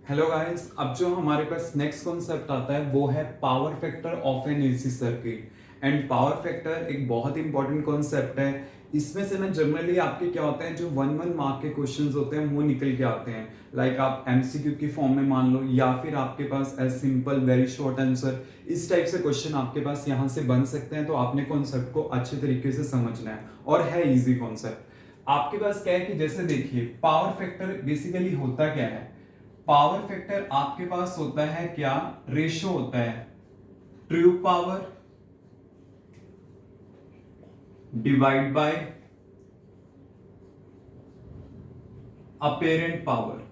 Hello guys, अब जो हमारे पास नेक्स्ट कॉन्सेप्ट आता है वो है power factor of N AC circuit. And power factor एक बहुत इंपॉर्टेंट कॉन्सेप्ट है। इसमें से ना जनरली आपके क्या होते हैं, जो वन वन मार्क के क्वेश्चंस होते हैं वो निकल के आते हैं। लाइक आप एमसीक्यू की फॉर्म में मान लो, या फिर आपके पास as simple very short answer, इस टाइप से क्वेश्चन आपके पास यहाँ से बन सकते हैं। तो आपने कॉन्सेप्ट को अच्छे तरीके से समझना है और है इजी कॉन्सेप्ट। आपके पास क्या है कि जैसे देखिए, पावर फैक्टर बेसिकली होता क्या है। पावर फैक्टर आपके पास होता है क्या, रेशो होता है true power divide by apparent power.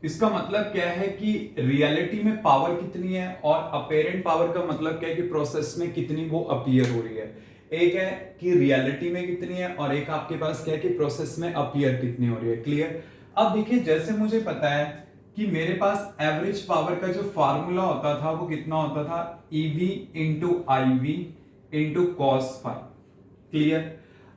इसका मतलब क्या है कि रियलिटी में पावर कितनी है, और अपेरेंट पावर का मतलब क्या है कि प्रोसेस में कितनी वो अपीयर हो रही है। एक है कि रियलिटी में कितनी है, और एक आपके पास क्या है कि प्रोसेस में अपीयर कितनी हो रही है। क्लियर। अब देखिए, जैसे मुझे पता है कि मेरे पास एवरेज पावर का जो फार्मूला होता था वो कितना होता था, EV into IV into cos phi. Clear.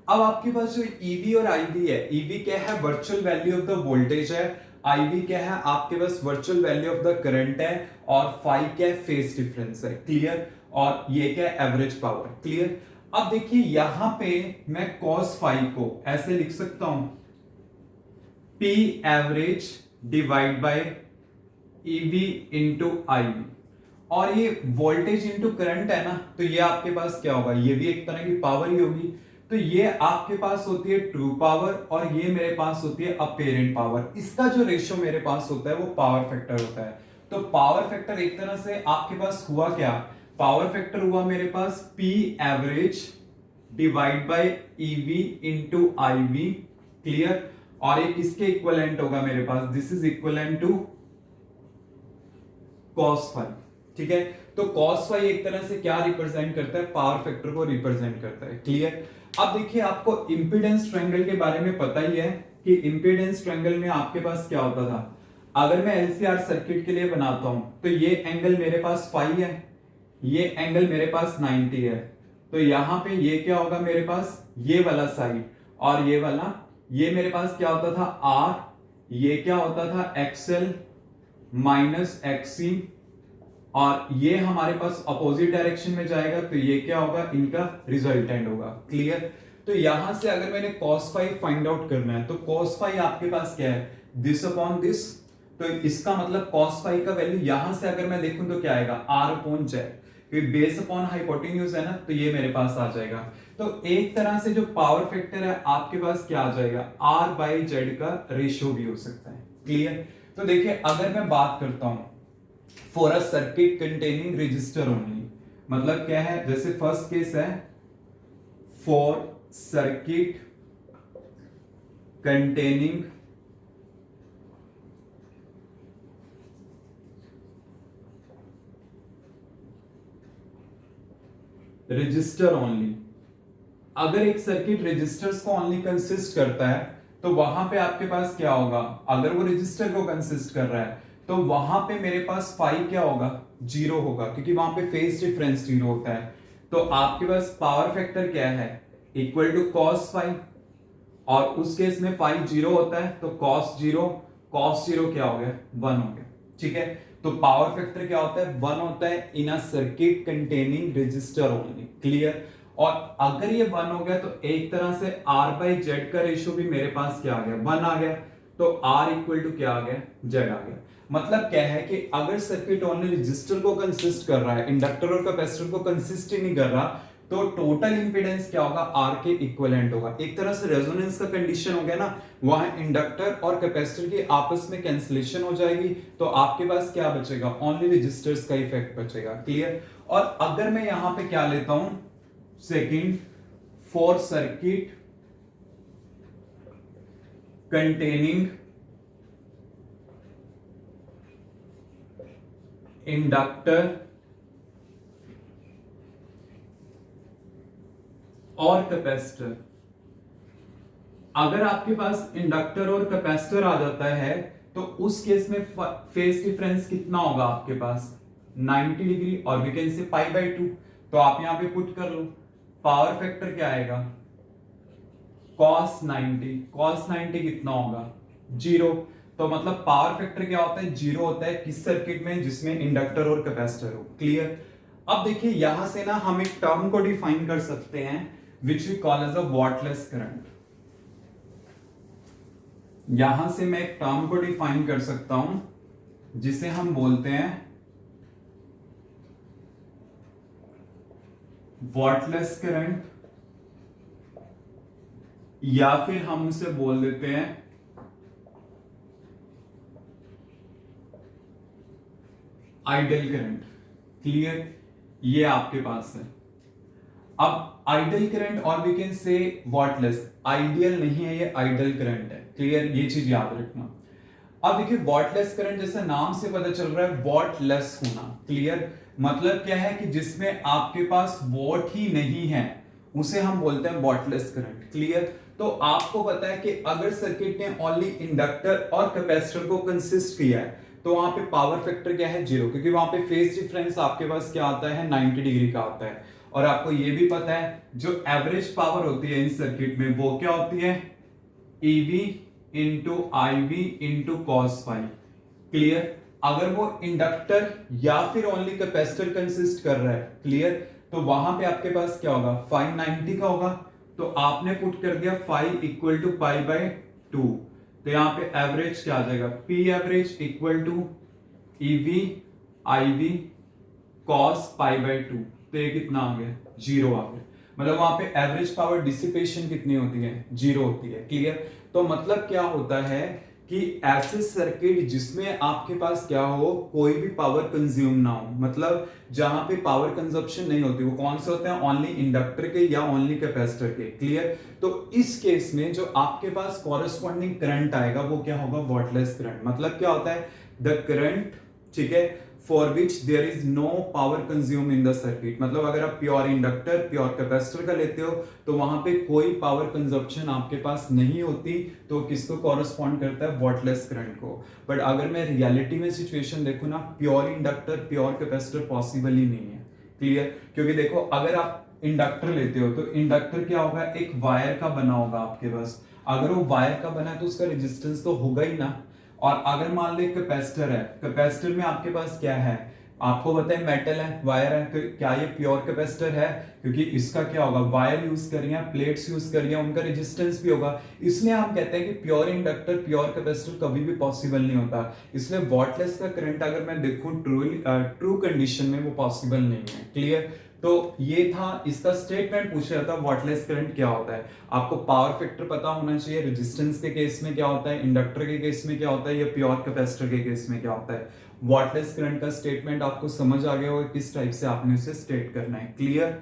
अब आपके पास जो ईवी और आईवी है, ईवी क्या है, virtual value of the voltage है। आईवी क्या है, आपके पास virtual value of the current है। और फाई क्या है, फेज डिफरेंस है। क्लियर। और ये क्या है, एवरेज पावर। क्लियर। अब देखिए यहां पे मैं कॉस फाई को ऐसे लिख सकता हूं, P average divide by EV into IV. और ये वोल्टेज इंटू करंट है ना, तो ये आपके पास क्या होगा, ये भी एक तरह की पावर ही होगी। तो ये आपके पास होती है ट्रू पावर, और ये मेरे पास होती है अपेरेंट पावर। इसका जो रेशियो मेरे पास होता है वो पावर फैक्टर होता है। तो पावर फैक्टर एक तरह से आपके पास हुआ क्या, पावर फैक्टर हुआ मेरे पास P average divide by EV into IV. Clear. और एक इसके इक्वलेंट होगा मेरे पास, this is equivalent to cos phi. ठीक है। तो कॉस फाई एक तरह से क्या रिप्रेजेंट करता है, पावर फैक्टर को रिप्रेजेंट करता है। क्लियर। अब देखिए, आपको इंपीडेंस ट्रायंगल के बारे में पता ही है कि इंपीडेंस ट्रायंगल में आपके पास क्या होता था। अगर मैं एलसीआर सर्किट के लिए बनाता हूं तो ये एंगल मेरे पास फाई है, ये एंगल मेरे पास 90 है। तो यहां पे ये क्या होगा मेरे पास, ये वाला साइड और ये वाला, ये मेरे पास क्या होता था आर, ये क्या होता था एक्सएल माइनस एक्सी। और ये हमारे पास अपोजिट डायरेक्शन में जाएगा, तो ये क्या होगा, इनका रिजल्टेंट होगा। क्लियर। तो यहां से अगर मैंने cos फाई फाइंड आउट करना है, तो cos फाई आपके पास क्या है, दिस अपॉन दिस। तो इसका मतलब cos फाई का वैल्यू यहां से अगर मैं देखूं तो क्या आएगा, r upon Z. Base upon hypotenuse है ना, तो ये मेरे पास आ जाएगा। तो एक तरह से जो पावर फैक्टर है आपके पास क्या आ जाएगा, r बाई जेड का रेशियो भी हो सकता है। क्लियर। तो देखिए, अगर मैं बात करता हूं for a circuit containing resistor only, मतलब क्या है, जैसे फर्स्ट केस है for circuit containing resistor only. अगर एक सर्किट रजिस्टर्स को ओनली कंसिस्ट करता है तो वहां पे आपके पास क्या होगा, अगर वो रजिस्टर को कंसिस्ट कर रहा है तो वहां पे मेरे पास फाई क्या होगा, जीरो होगा, क्योंकि वहां पे फेज डिफरेंस जीरो होता है। तो आपके पास पावर फैक्टर क्या है, इक्वल टू कॉस फाई। और उस केस में फाई जीरो होता है तो कॉस जीरो क्या हो गया, वन हो गया। ठीक है। तो पावर फैक्टर क्या होता है, वन होता है in a circuit containing resistor only. Clear. और अगर ये वन हो गया तो एक तरह से आर बाई जेड का रेशियो भी मेरे पास क्या आ गया, वन आ गया। तो आर इक्वल टू क्या आ गया, जेड आ गया। मतलब क्या है कि अगर सर्किट ओनली रजिस्टर को कंसिस्ट कर रहा है, इंडक्टर और कैपेसिटर को कंसिस्ट ही नहीं कर रहा, तो टोटल इंपीडेंस क्या होगा, आर के इक्विवेलेंट होगा। एक तरह से रेजोनेंस का कंडीशन हो गया ना, वहां इंडक्टर और कैपेसिटर की आपस में कैंसिलेशन हो जाएगी। तो आपके पास क्या बचेगा, ओनली रजिस्टर्स का इफेक्ट बचेगा। क्लियर। और अगर मैं यहां पे क्या लेता हूं, second for circuit containing inductor और कैपेसिटर। अगर आपके पास इंडक्टर और कैपेसिटर आ जाता है तो उस केस में फेज डिफरेंस कितना होगा आपके पास, 90 डिग्री, और we can say pi by 2। तो आप यहां पे पुट कर लो, पावर फैक्टर क्या आएगा, cos 90 कितना होगा, जीरो। तो मतलब पावर फैक्टर क्या होता है, जीरो होता है किस सर्किट में, जिसमें इंडक्टर और कैपेसिटर हो। क्लियर। अब देखिए यहां से ना हम एक टर्म को डिफाइन कर सकते हैं which we call as a wattless current. यहां से मैं एक टर्म को डिफाइन कर सकता हूं जिसे हम बोलते हैं वॉटलेस करंट, या फिर हम उसे बोल देते हैं आइडल करंट। क्लियर, ये आपके पास है। अब आइडल करंट और we can say wattless, ideal नहीं है ये, आइडल करंट है। क्लियर, ये चीज याद रखना। अब देखिए वॉटलेस करंट जैसे नाम से पता चल रहा है वॉटलेस होना। क्लियर, मतलब क्या है कि जिसमें आपके पास वॉट ही नहीं है उसे हम बोलते हैं वॉटलेस करंट। क्लियर, तो आपको पता है कि अगर सर्किट ने ओनली इंडक्टर और कैपेसिटर को कंसिस्ट किया है तो वहां पे पावर फैक्टर क्या है, जीरो, क्योंकि वहां पे फेज डिफरेंस आपके पास क्या आता है, 90 डिग्री का आता है। और आपको यह भी पता है जो एवरेज पावर होती है इन सर्किट में वो क्या होती है, EV into IV into cos phi. Clear, अगर वो इंडक्टर या फिर ओनली कैपेसिटर कंसिस्ट कर रहा है, क्लियर, तो वहां पे आपके पास क्या होगा, फाई 90 का होगा, तो आपने पुट कर दिया phi equal to pi by 2, तो यहां पे एवरेज क्या आ जाएगा, P average equal to EV IV cos pi by 2, तो ये कितना आ गया, जीरो आ गया। मतलब वहां पे एवरेज पावर डिसिपेशन कितनी होती है, जीरो होती है। क्लियर, तो मतलब क्या होता है कि ऐसे सर्किट जिसमें आपके पास क्या हो, कोई भी पावर कंज्यूम ना हो, मतलब जहां पे पावर कंजप्शन नहीं होती, वो कौन से होते हैं, ओनली इंडक्टर के या ओनली कैपेसिटर के। क्लियर, तो इस केस में जो आपके पास कॉरेस्पॉन्डिंग करंट आएगा वो क्या होगा, वॉटलेस करंट। मतलब क्या होता है, द करंट, ठीक है, for which there is no power consume in the circuit. मतलब अगर आप प्योर इंडक्टर प्योर कैपेसिटर का लेते हो तो वहां पे कोई पावर कंजप्शन आपके पास नहीं होती, तो किसको कॉरेस्पॉन्ड करता है, वॉटलेस करंट को। बट अगर मैं रियलिटी में सिचुएशन देखूं ना, pure inductor pure capacitor possible ही नहीं है। क्लियर, क्योंकि देखो अगर आप इंडक्टर लेते हो तो इंडक्टर क्या होगा, एक वायर का बना होगा आपके पास। अगर वो वायर का बना है तो उसका रेजिस्टेंस तो होगा ही ना। और अगर मान लो कैपेसिटर है, कैपेसिटर में आपके पास क्या है, आपको पता है मेटल है, वायर है, तो क्या ये प्योर कैपेसिटर है, क्योंकि इसका क्या होगा, वायर यूज कर रही है, प्लेट्स यूज कर रही है, उनका रेजिस्टेंस भी होगा। इसलिए हम कहते हैं कि प्योर इंडक्टर प्योर कैपेसिटर कभी भी पॉसिबल नहीं होता। इसलिए वॉटलेस का करंट अगर मैं देखूं ट्रू कंडीशन में वो पॉसिबल नहीं है। क्लियर, तो ये था इसका स्टेटमेंट पूछ रहा था वॉटलेस करंट क्या होता है। आपको पावर फैक्टर पता होना चाहिए, रेजिस्टेंस के केस में क्या होता है, इंडक्टर के केस में क्या होता है, या प्योर कैपेसिटर के केस में क्या होता है। वॉटलेस करंट का स्टेटमेंट आपको समझ आ गया होगा किस टाइप से आपने उसे स्टेट करना है। क्लियर।